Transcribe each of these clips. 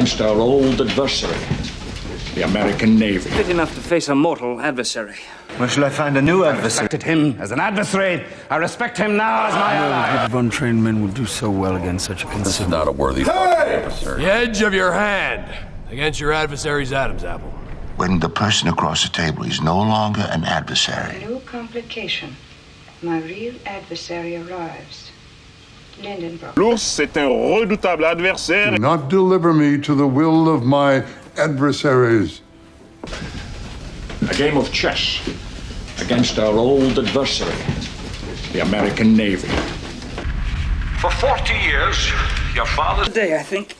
against our old adversary, the American Navy. Fit enough to face a mortal adversary. Where shall I find a new adversary? I respected him as an adversary. I respect him now as my ally. A group of untrained men would do so well against such a This is considerable... not a worthy adversary. The edge of your hand against your adversary's Adam's apple. When the person across the table is no longer an adversary. New complication. My real adversary arrives. Lindenbrook. L'ours est un redoutable adversaire. Do not deliver me to the will of my adversaries. A game of chess against our old adversary, the American Navy. For 40 years, your father... Today, I think.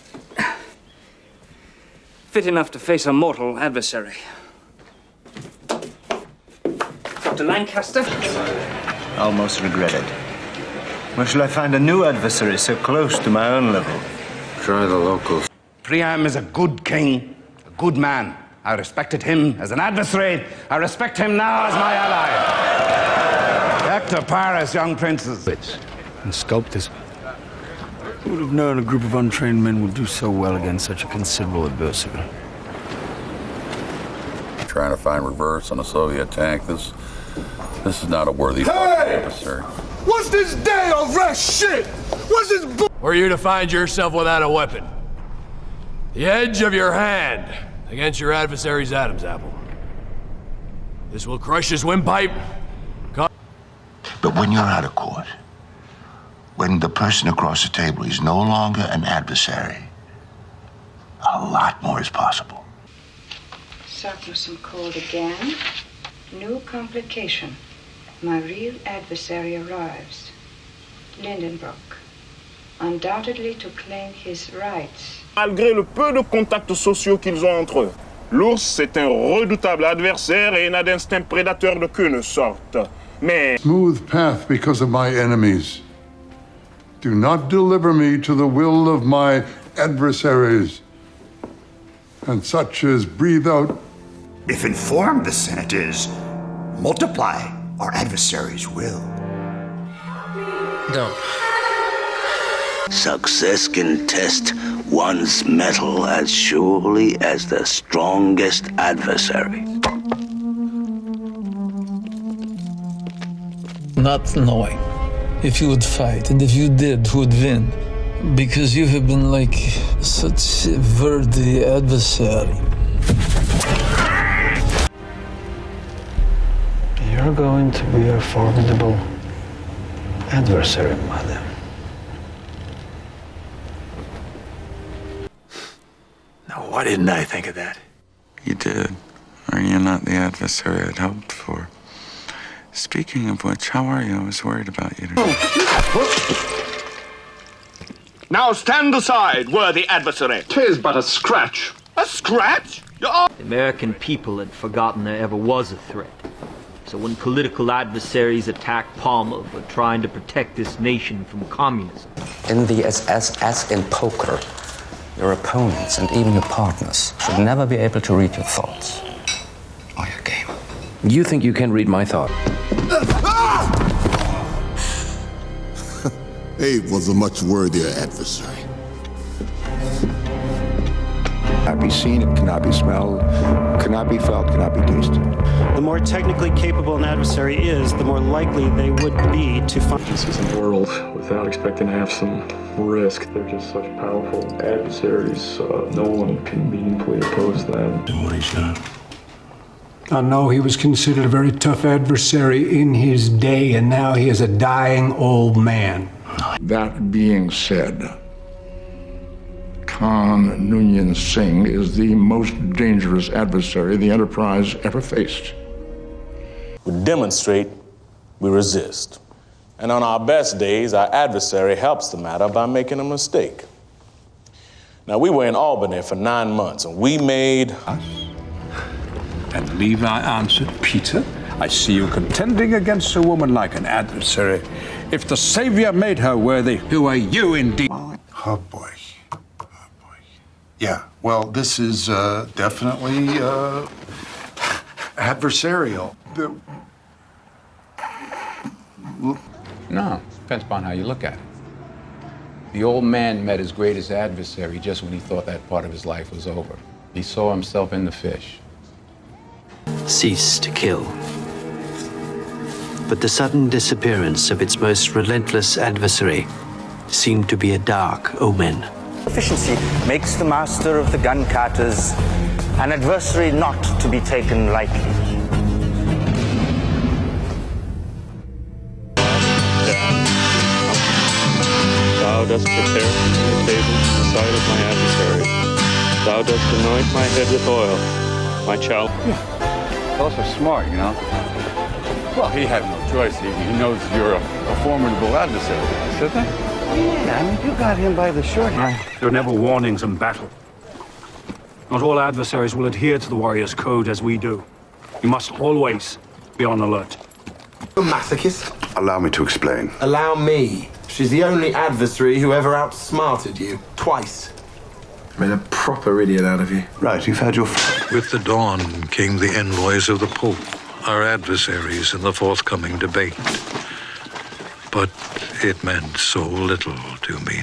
Fit enough to face a mortal adversary. Dr. Lancaster? Almost regretted. Where shall I find a new adversary so close to my own level? Try the locals. Priam is a good king, a good man. I respected him as an adversary. I respect him now as my ally. Back to Paris, young princes. wits and sculptors. Who would have known a group of untrained men would do so well against such a considerable adversary? Trying to find reverse on a Soviet tank. This is not a worthy adversary. What's this day of rush shit? What's this Were you to find yourself without a weapon, the edge of your hand against your adversary's Adam's apple. This will crush his windpipe. But when you're out of court, when the person across the table is no longer an adversary, a lot more is possible. Saknussem called again. New complication. My real adversary arrives. Lindenbrook. Undoubtedly to claim his rights. Malgré le peu de contacts sociaux qu'ils ont entre eux, l'ours est un redoutable adversaire et n'a d'instinct prédateur d'aucune sorte. Mais... Smooth path because of my enemies. Do not deliver me to the will of my adversaries. And such as breathe out. If informed the Senate is, multiply our adversary's will. Don't. Success can test one's mettle as surely as the strongest adversary. Not knowing if you would fight, and if you did, who would win. Because you have been like such a worthy adversary. You're going to be a formidable adversary, madam. Now, why didn't I think of that? You did. Are you not the adversary I'd hoped for? Speaking of which, how are you? I was worried about you today. Now stand aside, worthy adversary. 'Tis but a scratch. A scratch? The American people had forgotten there ever was a threat. So when political adversaries attacked Palmer for trying to protect this nation from communism. In the as in poker, your opponents and even your partners should never be able to read your thoughts or your game. You think you can read my thought? Abe was a much worthier adversary. Cannot be seen, it cannot be smelled, cannot be felt, cannot be tasted. The more technically capable an adversary is, the more likely they would be to find. This is a world without expecting to have some risk. They're just such powerful adversaries. No one can meaningfully oppose them. Do what he's done. I know he was considered a very tough adversary in his day, and now he is a dying old man. That being said, Khan Noonien Singh is the most dangerous adversary the Enterprise ever faced. We demonstrate, we resist. And on our best days, our adversary helps the matter by making a mistake. Now, we were in Albany for 9 months, and we made... Us? And Levi answered, Peter, I see you contending against a woman like an adversary. If the Savior made her worthy, who are you indeed? Oh, boy. Yeah, well, this is definitely adversarial. No, depends upon how you look at it. The old man met his greatest adversary just when he thought that part of his life was over. He saw himself in the fish. Cease to kill. But the sudden disappearance of its most relentless adversary seemed to be a dark omen. Efficiency makes the master of the gun carters an adversary not to be taken lightly. Thou dost prepare the table in the sight of my adversary. Thou dost anoint my head with oil, my child. Fellas are smart, you know. Well, he had no choice. He knows you're a formidable adversary, isn't he? Yeah, I mean, you got him by the short end. There are never warnings in battle. Not all adversaries will adhere to the warrior's code as we do. You must always be on alert. You're a masochist. Allow me to explain. Allow me. She's the only adversary who ever outsmarted you. Twice. Made a proper idiot out of you. Right, you've had your... With the dawn came the envoys of the Pope, our adversaries in the forthcoming debate. But it meant so little to me.